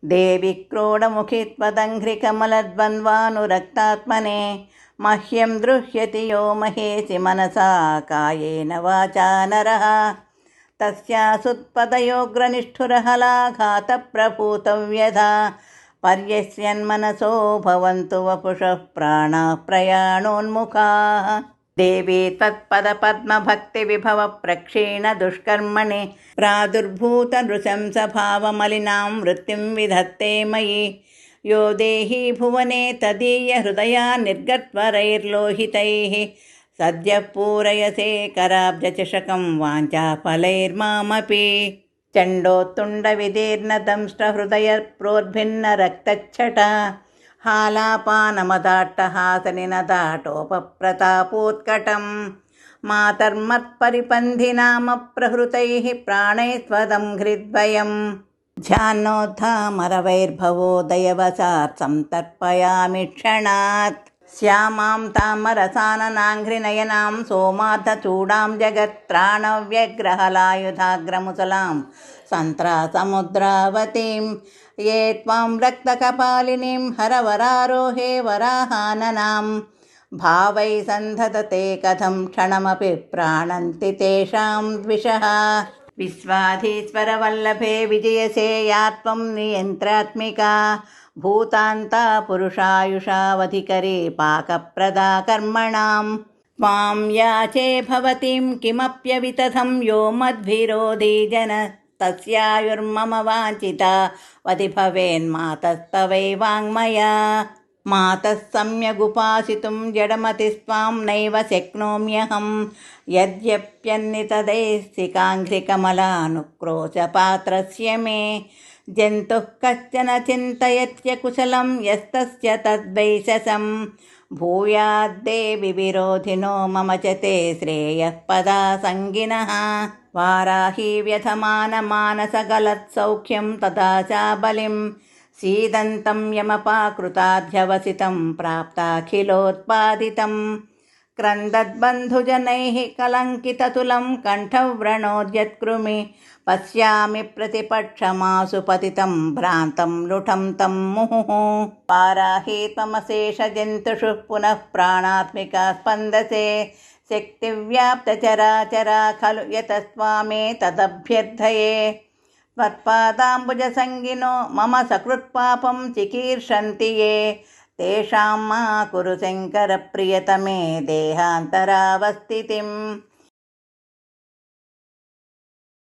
देवि क्रोडमुखि त्वदङ्घ्रिकमलद्वन्द्वानुरक्तात्मने मह्यं दृह्यति यो महेशि मनसा कायेन वाचा नरः तस्यासुत्पदयोग्रनिष्ठुरहलाघातप्रभूतव्यधा पर्यस्यन्मनसो भवन्तु वपुषः प्राणाः प्रयाणोन्मुखाः। देवी त्वत्पदपद्मभक्तिविभवप्रक्षीणदुष्कर्मणि प्रादुर्भूतनृशंसभावमलिनां वृत्तिं विधत्ते मयि। यो देही भुवने तदीयहृदया निर्गत्वरैर्लोहितैः सद्यः पूरयसे कराब्जचषकं वाञ्छाफलैर्मामपि। चण्डोत्तुण्डविदीर्णदंष्ट्रहृदयप्रोद्भिन्नरक्तच्छटा हालापानमदाट्टहासनिनदाटोपप्रतापोत्कटं मातर्मत्परिपन्थिनामप्रहृतैः प्राणैः स्वदङ्घ्रिद्वयं ध्यानोद्धामरवैर्भवोदयवशात् संतर्पयामि क्षणात्। श्यामां तामरसाननाङ्घ्रिनयनां सोमार्धचूडां जगत्त्राणव्यग्रहलायुधाग्रमुसलां सन्त्रासमुद्रावतीं ये त्वां रक्तकपालिनीं हरवरारोहे वराहाननां भावै सन्धत्ते कथं क्षणमपि प्राणन्ति तेषां द्विषः। विश्वाधीश्वरवल्लभे विजयसे या त्वं नियन्त्रात्मिका भूतान्ता पुरुषायुषावधिकरी पाकप्रदा कर्मणां त्वां याचे भवतीं किमप्यवितथं यो मद्विरोधी जन तस्यायुर्मम वाञ्छिता वधि भवेन्मातस्तवैवाङ्मया। मातः सम्यगुपासितुं जडमतिस्त्वां नैव शक्नोम्यहं यद्यप्यन्नितदेशिकाङ्घ्रिकमलानुक्रोशपात्रस्य मे जन्तुः कश्चन चिन्तयत्य कुशलं यस्तस्य तद्वैशसं भूयाद्देवि विरोधिनो मम च ते श्रेयः पदासङ्गिनः। वाराही व्यथमानमानसगलत्सौख्यं तथा चाबलिं सीदन्तं यमपाकृताध्यवसितं प्राप्ताखिलोत्पादितं क्रन्दद्बन्धुजनैः कलङ्किततुलं कण्ठव्रणोद्यत्कृमि पश्यामि प्रतिपक्षमासु पतितं भ्रान्तं लुठं तं मुहुः। वाराही त्वमशेषजन्तुषु पुनः प्राणात्मिका स्पन्दसे शक्तिव्याप्तचराचरा खलु यतस्त्वामेतदभ्यर्थये त्वत्पादाम्बुजसङ्गिनो मम सकृत्पापं चिकीर्षन्ति ये तेषां मा कुरु शङ्करप्रियतमे देहान्तरावस्थितिम्।